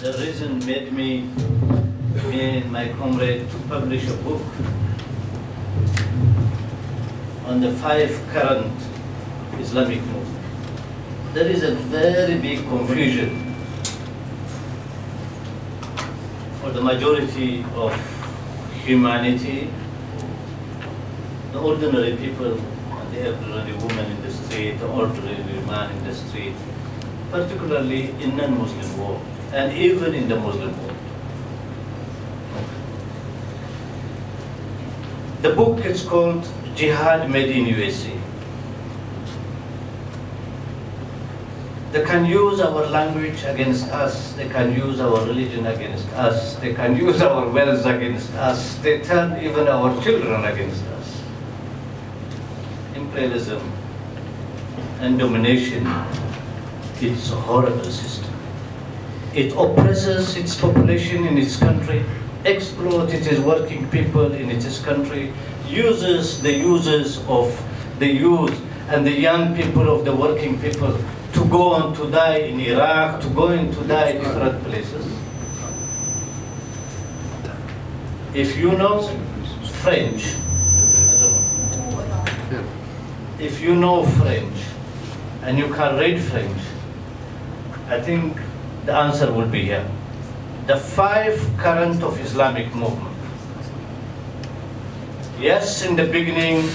the reason made me and my comrade to publish a book on the 5 current Islamic movements. There is a very big confusion for the majority of humanity, the ordinary people, the ordinary woman in the street, the ordinary man in the street, particularly in non-Muslim world, and even in the Muslim world. The book is called Jihad Made in USA. They can use our language against us, they can use our religion against us, they can use our wealth against us, they turn even our children against us. Imperialism and domination, it's a horrible system. It oppresses its population in its country, exploits its working people in its country, uses the users of the youth and the young people of the working people to go on to die in Iraq, to go on to die in different places. If you know French, if you know French and you can read French, I think the answer will be here. The 5 current of Islamic movement. Yes, in the beginning,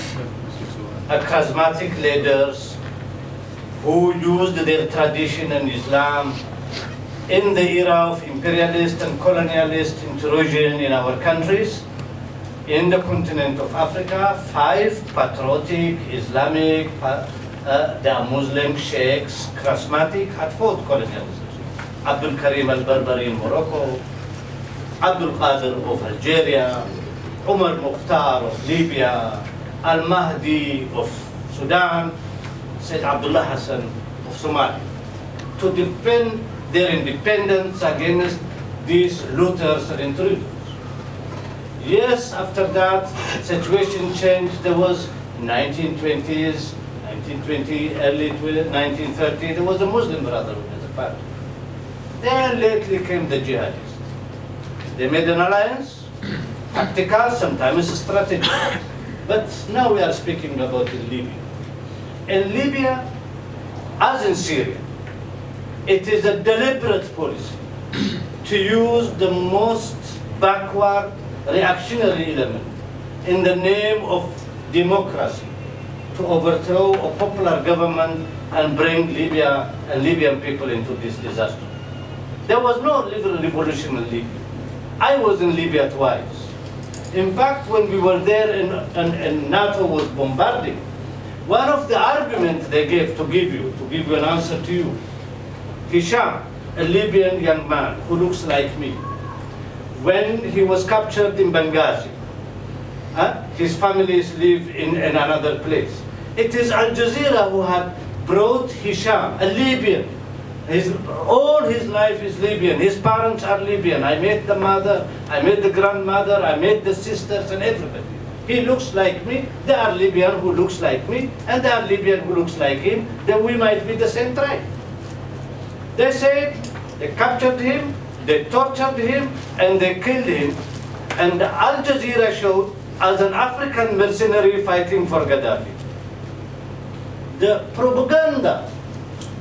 a charismatic leaders who used their tradition and Islam in the era of imperialist and colonialist intrusion in our countries, in the continent of Africa. 5 patriotic, Islamic, they are Muslim sheikhs, charismatic, had fought colonialism. Abdul Karim al-Barbari in Morocco, Abdul Qadir of Algeria, Umar Mukhtar of Libya, Al-Mahdi of Sudan, Said Abdullah Hassan of Somalia, to defend their independence against these looters and intruders. Yes, after that, situation changed. There was 1920s, 1920, early 1930, there was a Muslim Brotherhood as a party. Then lately came the jihadists. They made an alliance, tactical, sometimes strategic. But now we are speaking about Libya. In Libya, as in Syria, it is a deliberate policy to use the most backward reactionary element in the name of democracy to overthrow a popular government and bring Libya and Libyan people into this disaster. There was no revolution in Libya. I was in Libya twice. In fact, when we were there and NATO was bombarding, one of the arguments they gave to give you an answer to you, Hisham, a Libyan young man who looks like me, when he was captured in Benghazi, his families live in another place. It is Al Jazeera who had brought Hisham, a Libyan. All his life is Libyan. His parents are Libyan. I met the mother, I met the grandmother, I met the sisters and everybody. He looks like me, they are Libyan who looks like me, and they are Libyan who looks like him, then we might be the same tribe. They said they captured him, they tortured him, and they killed him. And Al Jazeera showed as an African mercenary fighting for Gaddafi. The propaganda,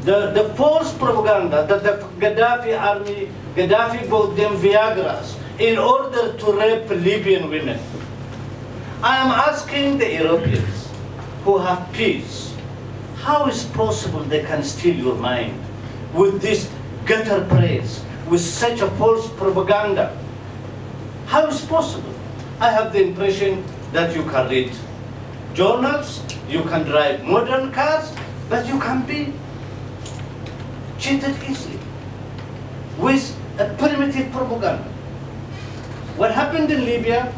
the false propaganda that the Gaddafi army, Gaddafi bought them Viagras in order to rape Libyan women. I am asking the Europeans who have peace, how is possible they can steal your mind with this gutter praise, with such a false propaganda? How is possible? I have the impression that you can read journals, you can drive modern cars, but you can be cheated easily with a primitive propaganda. What happened in Libya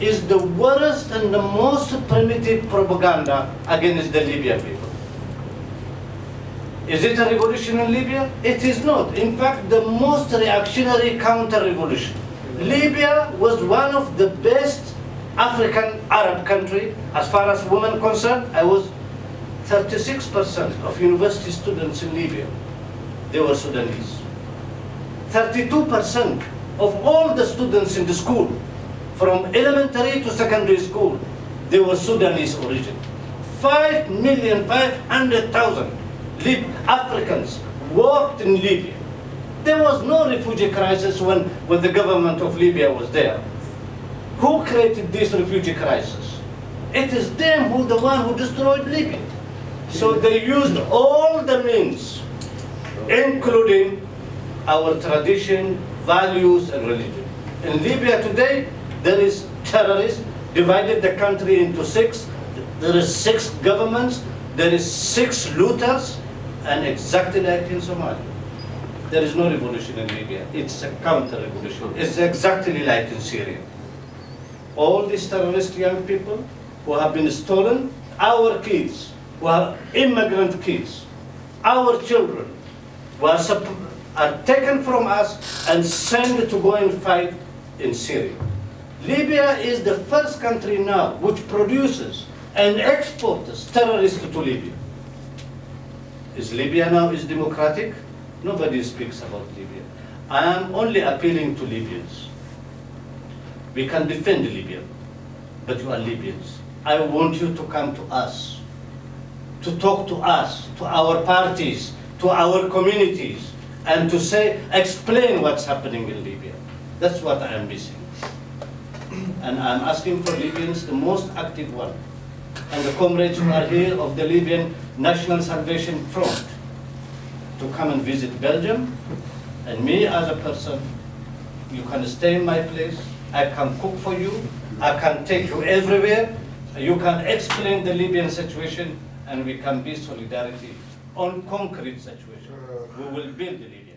is the worst and the most primitive propaganda against the Libyan people. Is it a revolution in Libya? It is not. In fact, the most reactionary counter-revolution. Libya was one of the best African Arab country as far as women concerned. I was 36% of university students in Libya, they were Sudanese. 32% of all the students in the school, from elementary to secondary school, they were Sudanese origin. 5,500,000 Africans worked in Libya. There was no refugee crisis when the government of Libya was there. Who created this refugee crisis? It is them the one who destroyed Libya. So they used all the means, including our tradition, values, and religion. In Libya today, there is terrorists, divided the country into 6. There is 6 governments, there is 6 looters, and exactly like in Somalia. There is no revolution in Libya. It's a counter-revolution. It's exactly like in Syria. All these terrorist young people who have been stolen, our kids, who are immigrant kids, our children, who are taken from us and sent to go and fight in Syria. Libya is the first country now which produces and exports terrorists to Libya. Is Libya now democratic? Nobody speaks about Libya. I am only appealing to Libyans. We can defend Libya, but you are Libyans. I want you to come to us, to talk to us, to our parties, to our communities, and to explain what's happening in Libya. That's what I am missing. And I'm asking for Libyans, the most active one, and the comrades who are here of the Libyan National Salvation Front, to come and visit Belgium. And me as a person, you can stay in my place, I can cook for you, I can take you everywhere, you can explain the Libyan situation, and we can be solidarity on concrete situation. We will build Libya.